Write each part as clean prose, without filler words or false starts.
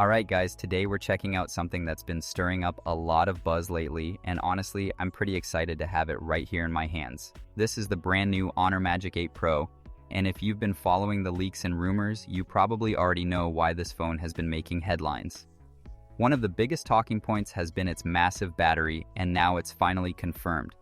Alright guys, today we're checking out something that's been stirring up a lot of buzz lately, and honestly, I'm pretty excited to have it right here in my hands. This is the brand new Honor Magic 8 Pro, and if you've been following the leaks and rumors, you probably already know why this phone has been making headlines. One of the biggest talking points has been its massive battery, and now it's finally confirmed.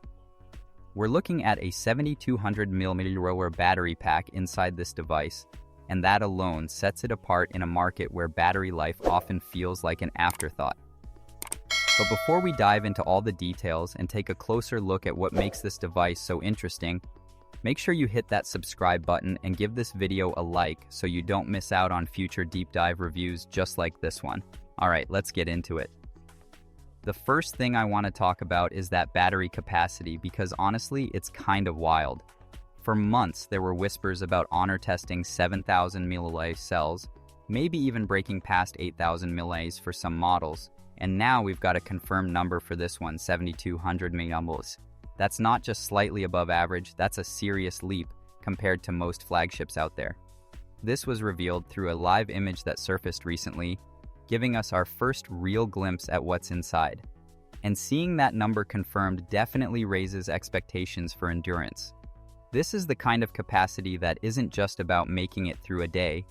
We're looking at a 7200mAh battery pack inside this device, and that alone sets it apart in a market where battery life often feels like an afterthought. But before we dive into all the details and take a closer look at what makes this device so interesting, make sure you hit that subscribe button and give this video a like so you don't miss out on future deep dive reviews just like this one. Alright, let's get into it. The first thing I want to talk about is that battery capacity because honestly, it's kind of wild. For months, there were whispers about Honor testing 7,000 mAh cells, maybe even breaking past 8,000 mAh for some models, and now we've got a confirmed number for this one, 7,200 mAh. That's not just slightly above average, that's a serious leap compared to most flagships out there. This was revealed through a live image that surfaced recently, giving us our first real glimpse at what's inside. And seeing that number confirmed definitely raises expectations for endurance. This is the kind of capacity that isn't just about making it through a day,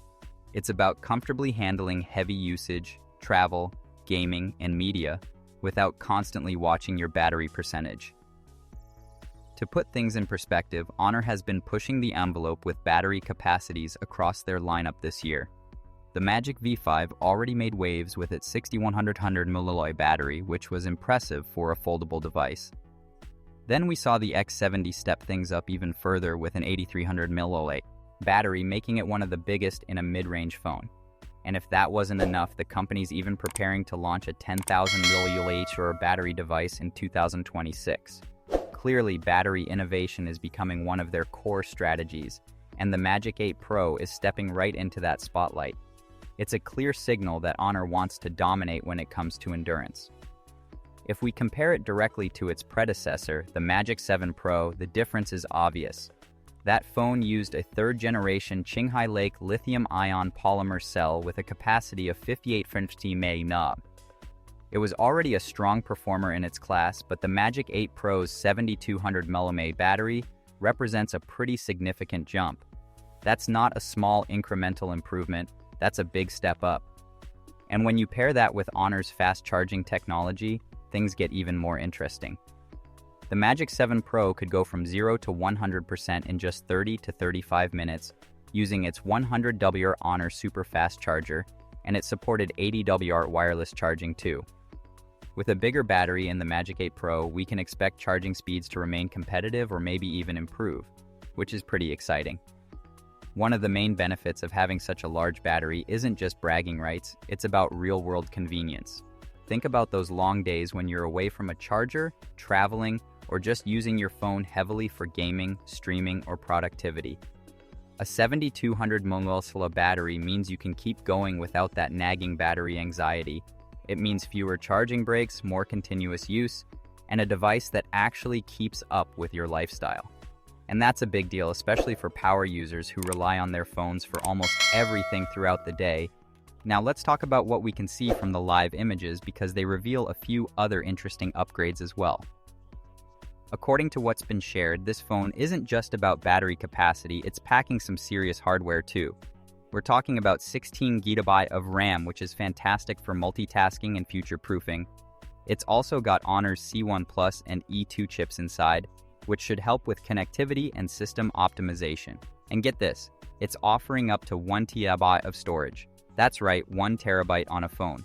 it's about comfortably handling heavy usage, travel, gaming, and media without constantly watching your battery percentage. To put things in perspective, Honor has been pushing the envelope with battery capacities across their lineup this year. The Magic V5 already made waves with its 6100 mAh battery, which was impressive for a foldable device. Then we saw the X70 step things up even further with an 8300 mAh battery, making it one of the biggest in a mid-range phone. And if that wasn't enough, the company's even preparing to launch a 10,000 mAh battery device in 2026. Clearly, battery innovation is becoming one of their core strategies, and the Magic 8 Pro is stepping right into that spotlight. It's a clear signal that Honor wants to dominate when it comes to endurance. If we compare it directly to its predecessor, the Magic 7 Pro, the difference is obvious. That phone used a third-generation Qinghai Lake lithium-ion polymer cell with a capacity of 5850 mAh. It was already a strong performer in its class, but the Magic 8 Pro's 7200 mAh battery represents a pretty significant jump. That's not a small incremental improvement, that's a big step up. And when you pair that with Honor's fast charging technology, things get even more interesting. The Magic 7 Pro could go from 0 to 100% in just 30 to 35 minutes using its 100W Honor super fast charger, and it supported 80W wireless charging too. With a bigger battery in the Magic 8 Pro, we can expect charging speeds to remain competitive or maybe even improve, which is pretty exciting. One of the main benefits of having such a large battery isn't just bragging rights, it's about real-world convenience. Think about those long days when you're away from a charger, traveling, or just using your phone heavily for gaming, streaming, or productivity. A 7200 mAh battery means you can keep going without that nagging battery anxiety. It means fewer charging breaks, more continuous use, and a device that actually keeps up with your lifestyle. And that's a big deal, especially for power users who rely on their phones for almost everything throughout the day. Now let's talk about what we can see from the live images because they reveal a few other interesting upgrades as well. According to what's been shared, this phone isn't just about battery capacity, it's packing some serious hardware too. We're talking about 16GB of RAM, which is fantastic for multitasking and future-proofing. It's also got Honor's C1 Plus and E2 chips inside, which should help with connectivity and system optimization. And get this, it's offering up to 1TB of storage. That's right, 1TB on a phone.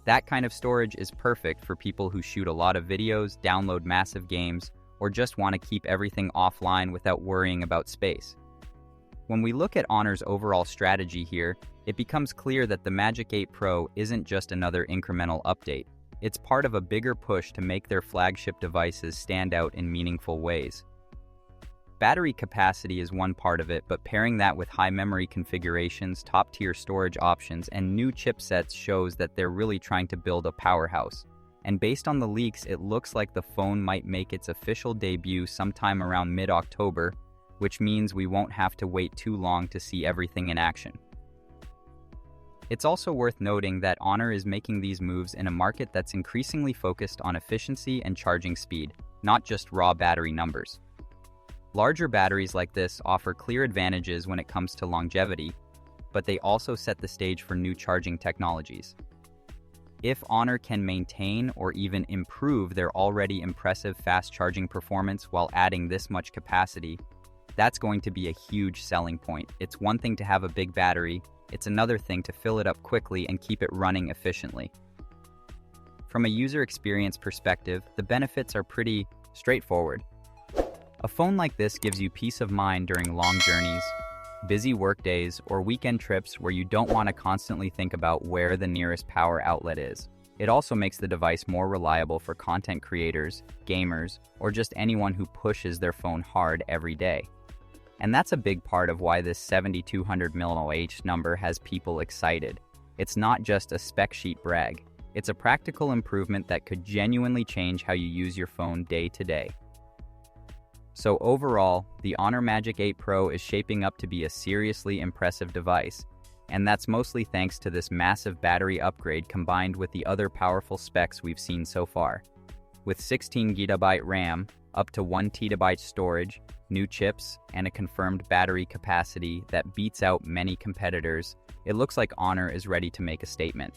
That kind of storage is perfect for people who shoot a lot of videos, download massive games, or just want to keep everything offline without worrying about space. When we look at Honor's overall strategy here, it becomes clear that the Magic 8 Pro isn't just another incremental update. It's part of a bigger push to make their flagship devices stand out in meaningful ways. Battery capacity is one part of it, but pairing that with high memory configurations, top-tier storage options, and new chipsets shows that they're really trying to build a powerhouse. And based on the leaks, it looks like the phone might make its official debut sometime around mid-October, which means we won't have to wait too long to see everything in action. It's also worth noting that Honor is making these moves in a market that's increasingly focused on efficiency and charging speed, not just raw battery numbers. Larger batteries like this offer clear advantages when it comes to longevity, but they also set the stage for new charging technologies. If Honor can maintain or even improve their already impressive fast charging performance while adding this much capacity, that's going to be a huge selling point. It's one thing to have a big battery, it's another thing to fill it up quickly and keep it running efficiently. From a user experience perspective, the benefits are pretty straightforward. A phone like this gives you peace of mind during long journeys, busy work days, or weekend trips where you don't want to constantly think about where the nearest power outlet is. It also makes the device more reliable for content creators, gamers, or just anyone who pushes their phone hard every day. And that's a big part of why this 7200 mAh number has people excited. It's not just a spec sheet brag. It's a practical improvement that could genuinely change how you use your phone day to day. So overall, the Honor Magic 8 Pro is shaping up to be a seriously impressive device, and that's mostly thanks to this massive battery upgrade combined with the other powerful specs we've seen so far. With 16GB RAM, up to 1TB storage, new chips, and a confirmed battery capacity that beats out many competitors, it looks like Honor is ready to make a statement.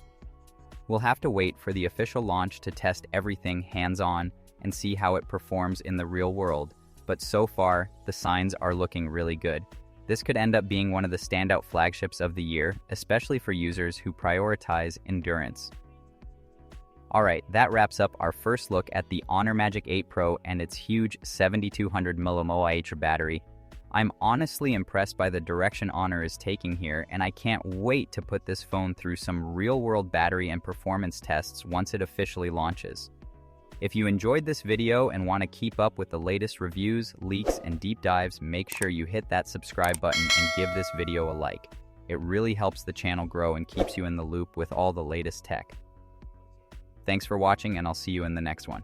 We'll have to wait for the official launch to test everything hands-on and see how it performs in the real world. But so far, the signs are looking really good. This could end up being one of the standout flagships of the year, especially for users who prioritize endurance. Alright, that wraps up our first look at the Honor Magic 8 Pro and its huge 7200 mAh battery. I'm honestly impressed by the direction Honor is taking here, and I can't wait to put this phone through some real-world battery and performance tests once it officially launches. If you enjoyed this video and want to keep up with the latest reviews, leaks, and deep dives, make sure you hit that subscribe button and give this video a like. It really helps the channel grow and keeps you in the loop with all the latest tech. Thanks for watching, and I'll see you in the next one.